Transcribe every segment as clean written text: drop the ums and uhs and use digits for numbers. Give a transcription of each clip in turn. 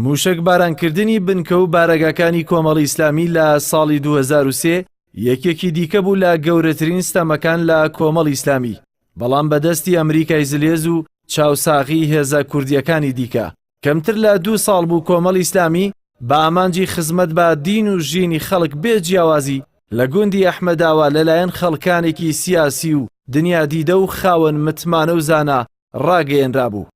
موشک بارانکردنی بنکە و بارەگاکانی کۆمەڵی ئیسلامی لە ساڵی 2003 یەکێکی دیکە بوو لە گەورەترین ستەمەکان لە کۆمەڵی ئیسلامی، بەڵام بەدەستی ئەمریکای زلێز و چاوساغی هێزە کوردیەکانی دیکە. کەمتر لە 2 ساڵ بوو کۆمەڵی ئیسلامی بە ئامانجی خزمەت بە دین و ژینی خەڵک بێ جیاوازی لە گوندی ئەحمەداوە لەلایەن خەڵکانێکی سیاسی و دنیا دیدە و خاوەن متمانە و زانا ڕاگەیەنرا بوو.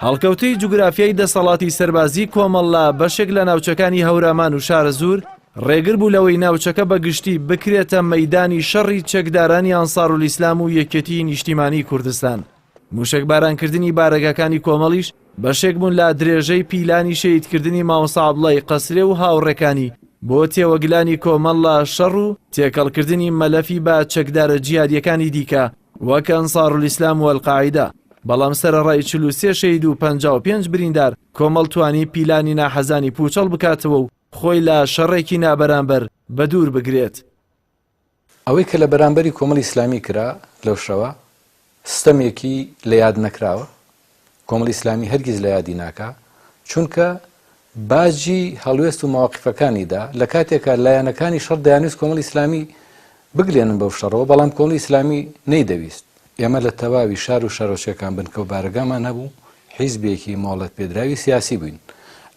هەڵکەوتەی جوگرافیای دەسەڵاتی سەربازی کۆمەڵ لە بەشێک لە ناوچەکانی هەورامان و شارە زور ڕێگر بوو لەوەی ناوچەکە بەگشتی بکرێتە مەیدانی شەڕی چەکدارانی ئەنسارولیسلام و یەکێتی نیشتیمانی کوردستان. موشک بارانکردنی بارەگاکانی کۆمەڵیش بەشێک بوون لە درێژەی پیلانی شەیدکردنی مامۆستا عەبدوڵای قەسرێ و هاوڕێکانی بۆ تێوەگلانی کۆمەڵ لە شەڕ و تێکەڵکردنی مەلەفی بە چەکدارە جیهادیەکانی دیکە وەک ئەنسارولیسلام و ئەلقاعیدە. بەڵام سەرەڕای 43 شەید و 55 بریندار کۆمەڵ توانی پیلانی ناحەزانی پوچەڵ بکاتەوە و خۆی لە شەڕێکی نابەرامبەر بە دوور بگرێت. ئەوەی کە لە بەرامبەری کۆمەڵی ئیسلامی کرا لەو شەوە ستەمێکی لە یاد نەکراوە، کۆمەڵی ئیسلامی هەرگیز لە یادی ناکا، چونکە باجی هەڵوێست و مەواقیفەکانیدا لە کاتێکە لایەنەکانی شەڕ دەیانویست کۆمەڵی ئیسلامی بگلێنن بەو شەڕەوە، بەڵام کۆمەڵی ئیسلامی نەیدەویست. ئێمە لە تەواوی شار و شارۆچەکان بنکە و بارەگامان هەبوو، حیزبێکی مۆڵەت پێدراوی سیاسی بووین.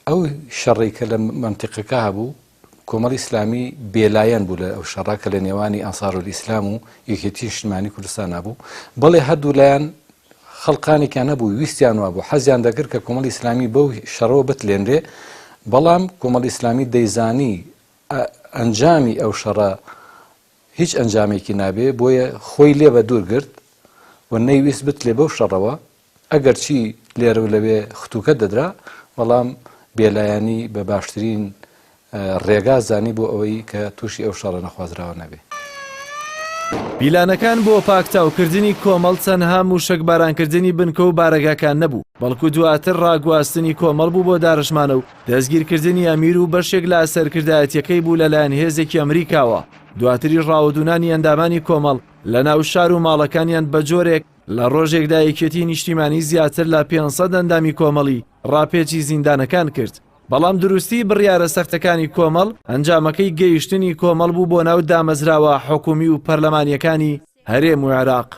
ئەو شەڕی کە لە منتیقەکە هەبوو کۆمەڵی ئیسلامی بێلایەن بوو لە ئەو شەڕە کە لە نێوانی ئەنسارولیسلام و یەکێتی نیشتیمانی کوردستان هەبوو، بەڵێ هەردوو لایەن خەڵقانێکیان هەبوو ویستیان وابوو حەزیان دەکرد کە کۆمەڵی ئیسلامی بەو شەڕەوە بتلێنرێ، بەڵام کۆمەڵی ئیسلامی دەیزانی ئەنجامی ئەو شەڕە هیچ ئەنجامێکی نابێ، بۆیە خۆی لێ بە دوور گرت و نەیویست بتلێ بەو شەڕەوە، ئەگەر چی لێرە و لەوێ ختوکە دەدرا، بەڵام بێلایانی بە باشترین ڕێگا زانی بۆ ئەوەی کە تووشی ئەو شەڕە نەخوازراوە نەبێ. پیلانەکان بۆ پاکتاوکردنی کۆمەڵ چەندها موشک بارانکردنی بنکە و بارەگاکان نەبوو، بەڵکو دواتر ڕاگواستنی کۆمەڵ بوو بۆ داڕشمانە و دەستگیرکردنی ئەمیر و بەشێک لە سەرکردایەتیەکەی بوو لەلایەن هێزێکی ئەمریکاوە. دواتری ڕاوەدونانی ئەندامانی کۆمەڵ لە ناو شار و ماڵەکانیان بە جۆرێک لە ڕۆژێکدا یەکێتی نیشتیمانی زیاتر لە 500 ئەندامی کۆمەڵی ڕاپێچی زیندانەکان کرد. بەڵام دروستی بڕیارە سەختەکانی کۆمەڵ ئەنجامەکەی گەیشتنی کۆمەڵ بوو بۆ ناو دامەزراوە حکومی و پەرلەمانیەکانی هەرێم و عێراق.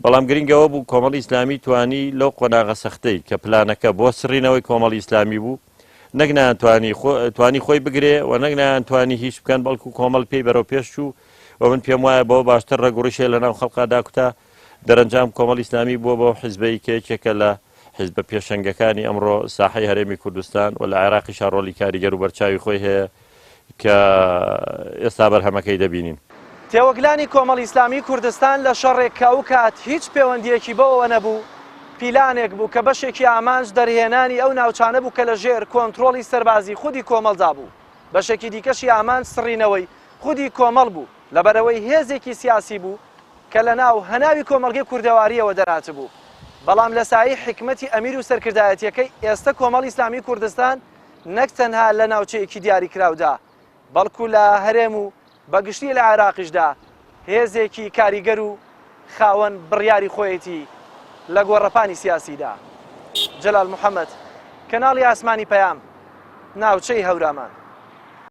بەڵام گرنگەوە بوو کۆمەڵی ئیسلامی توانی لەو قۆناغە سەختەی کە پلانەکە بۆ سڕینەوەی کۆمەڵی ئیسلامی بوو نەک توانی خۆی بگرێ و نەک توانی هیچ بکەن، بەڵکو کۆمەڵ پێی بەرەو پێش چوو و من پێم وایە بۆ باشتر ڕێگوڕیشێ لە ناو خەڵقادا کوتا دەرەنجام کۆمەڵی ئیسلامی بووە بۆ حیزبەی کێکێکە لە حیزبە پێشەنگەکانی ئەمڕۆ ساحەی هەرێمی کوردستان و لە عێراقی شارۆڵی کاریگەر و بەرچاوی خۆی هەیە کە ئێستا بەرهەمەکەی دەبینین. تێوەگلانی کۆمەڵی ئیسلامی کوردستان لە شەڕێک و کات هیچ پەیوەندیەکی بەوە نەبوو، پیلانێک بوو کە بەشێکی ئامانج دەرهێنانی ئەو ناوچانە بوو کە لە ژێر کۆنتڕۆڵی سەربازی خودی کۆمەڵدا بوو. بەشێکی دیکەشی ئامانج سڕینەوەی خودی کۆمەڵ بوو لەبەرەوەی هێزێکی سیاسی بوو کە لە ناو هەناوی کۆمەڵگەی کوردەواریەوە دەرات بوو. بەڵام لە سایی حکمەتی ئەمیر و سەرکردایەتیەکەی ئێستا کۆمەڵی ئیسلامی کوردستان نەک تەنها لە ناوچەیەکی دیاری کراودا، بەڵکو لە هەرێم و بەگشتی لە عێراقیشدا هێزێکی کاریگەر و خاوەن بڕیاری خۆیەتی لە گۆڕەپانی سیاسیدا. جەلال محەممەد، کەناڵی ئاسمانی پەیام، ناوچەی هەورامان.